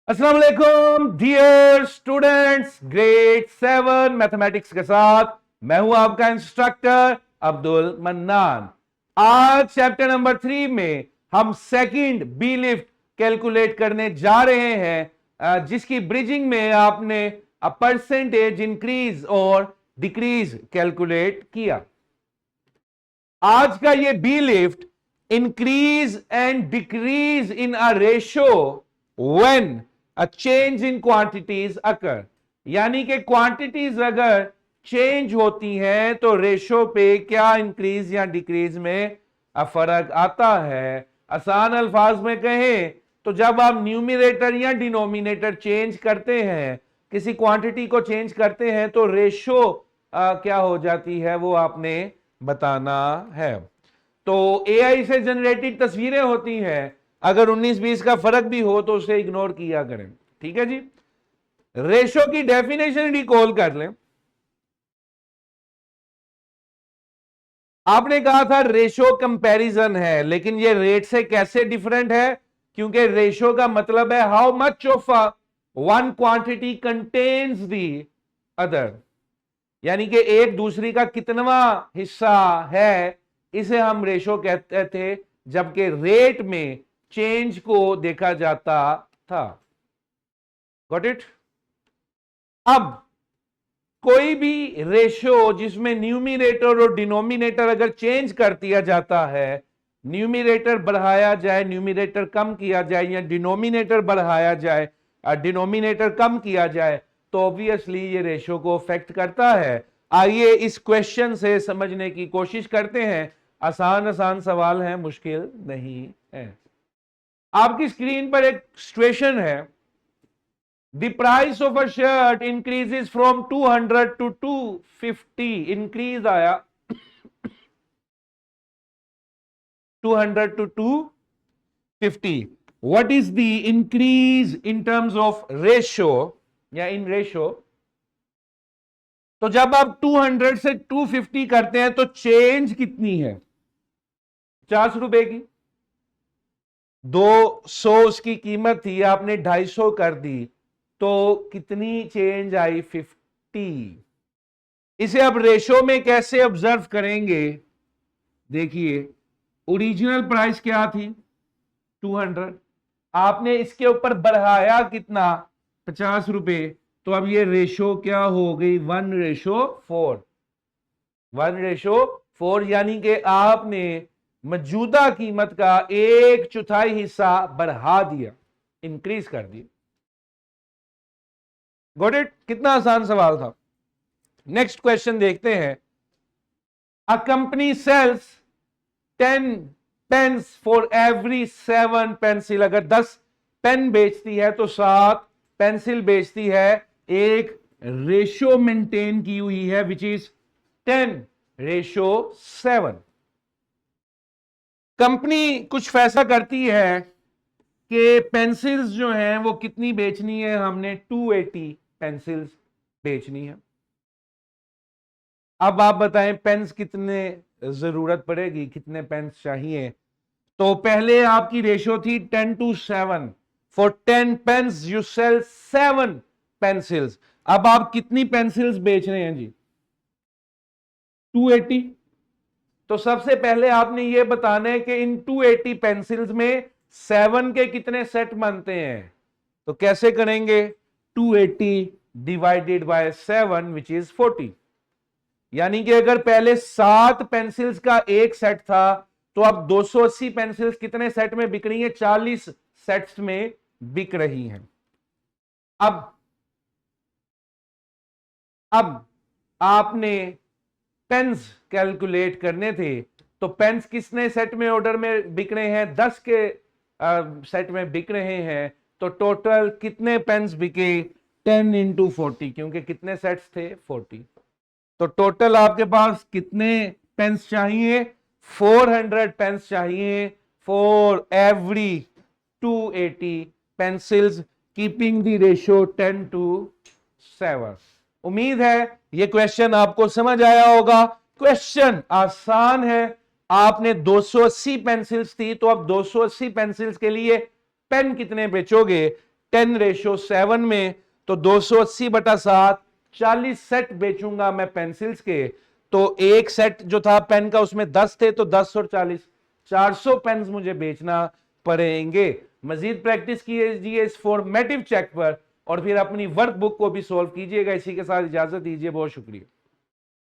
अस्सलाम वालेकुम dear students, grade 7 mathematics के साथ मैं हूं आपका इंस्ट्रक्टर अब्दुल मन्नान। आज चैप्टर नंबर 3 में हम सेकंड बी लिफ्ट कैलकुलेट करने जा रहे हैं, जिसकी ब्रिजिंग में आपने परसेंटेज इंक्रीज और डिक्रीज कैलकुलेट किया। आज का ये बी लिफ्ट increase and decrease in a ratio when a change in quantities occur, यानी कि क्वांटिटीज अगर चेंज होती हैं तो रेशियो पे क्या इंक्रीज या डिक्रीज में फर्क आता है। आसान अल्फाज में कहें तो जब आप न्यूमिनेटर या डिनोमिनेटर चेंज करते हैं, किसी क्वांटिटी को चेंज करते हैं, तो रेशियो क्या हो जाती है वो आपने बताना है। तो एआई से जनरेटेड तस्वीरें होती हैं, अगर 19-20 का फर्क भी हो तो उसे इग्नोर किया करें। ठीक है जी। रेशो की डेफिनेशन रिकॉल कर लें। आपने कहा था रेशो कंपैरिजन है, लेकिन ये रेट से कैसे डिफरेंट है? क्योंकि रेशो का मतलब है how much of one quantity contains the other, यानी कि एक दूसरी का कितनवा हिस्सा है, इसे हम रेशो कहते थे, जबकि रेट में चेंज को देखा जाता था। Got it? अब कोई भी रेशियो जिसमें न्यूमिनेटर और डिनोमिनेटर अगर चेंज कर दिया जाता है, न्यूमिनेटर बढ़ाया जाए, न्यूमिनेटर कम किया जाए, या डिनोमिनेटर बढ़ाया जाए, डिनोमिनेटर कम किया जाए, तो ऑब्वियसली ये रेशियो को अफेक्ट करता है। आइए इस क्वेश्चन से समझने की कोशिश करते हैं। आसान आसान सवाल हैं, मुश्किल नहीं है। आपकी स्क्रीन पर एक सिचुएशन है। The price of a shirt increases from 200 to 250. Increase आया 200 to 250. What is the increase in terms of ratio या in ratio? तो जब आप 200 से 250 करते हैं तो चेंज कितनी है? 50 रुपए की। 200 उसकी कीमत थी, आपने 250 कर दी, तो कितनी चेंज आई? 50। इसे अब रेशो में कैसे ऑब्जर्व करेंगे? देखिए, ओरिजिनल प्राइस क्या थी? 200। आपने इसके ऊपर बढ़ाया कितना? 50 रुपए। तो अब ये रेशो क्या हो गई? 1:4। 1:4, यानी कि आपने मौजूदा कीमत का 1/4 हिस्सा बढ़ा दिया, इंक्रीज कर दिया। Got it? कितना आसान सवाल था। नेक्स्ट क्वेश्चन देखते हैं। A company sells 10 pens for every 7 pencil. अगर 10 पेन बेचती है तो 7 पेंसिल बेचती है। एक रेशियो मेंटेन की हुई है विच इज 10:7। कंपनी कुछ फैसला करती है कि पेंसिल्स जो हैं वो कितनी बेचनी है। हमने 280 पेंसिल्स बेचनी है। अब आप बताएं पेन्स कितने जरूरत पड़ेगी, कितने पेन्स चाहिए? तो पहले आपकी रेशियो थी 10:7। For 10 pens you sell 7 pencils. अब आप कितनी पेंसिल्स बेच रहे हैं जी? 280। तो सबसे पहले आपने ये बताना है कि इन 280 पेंसिल्स में 7 के कितने सेट बनते हैं। तो कैसे करेंगे? 280 डिवाइडेड बाय 7 विच इज 40। यानी कि अगर पहले 7 पेंसिल्स का एक सेट था, तो अब 280 पेंसिल्स कितने सेट में बिक रही हैं? 40 सेट्स में बिक रही हैं। अब आपने पेन्स कैलकुलेट करने थे, तो पेन्स किसने सेट में ऑर्डर में बिक रहे हैं? 10 के सेट में बिक रहे हैं। तो टोटल कितने पेन्स बिके? 10 × 40, क्योंकि कितने सेट्स थे? 40। तो टोटल आपके पास कितने पेन्स चाहिए? 400 पेन्स चाहिए for every 280 pencils, keeping the ratio 10:7। उम्मीद है ये क्वेश्चन आपको समझ आया होगा। क्वेश्चन आसान है। आपने 280 पेंसिल्स थी, तो अब 280 पेंसिल्स के लिए पेन कितने बेचोगे? 10:7 में, तो 280/7, 40 सेट बेचूंगा मैं पेंसिल्स के। तो एक सेट जो था पेन का उसमें 10 थे, तो 10 और 40, 400 पेन्स मुझे बेचना पड़ेंगे। मजीद प्रैक्टिस कीजिए इस फॉर्मेटिव चेक पर और फिर अपनी वर्कबुक को भी सॉल्व कीजिएगा। इसी के साथ इजाजत दीजिए, बहुत शुक्रिया।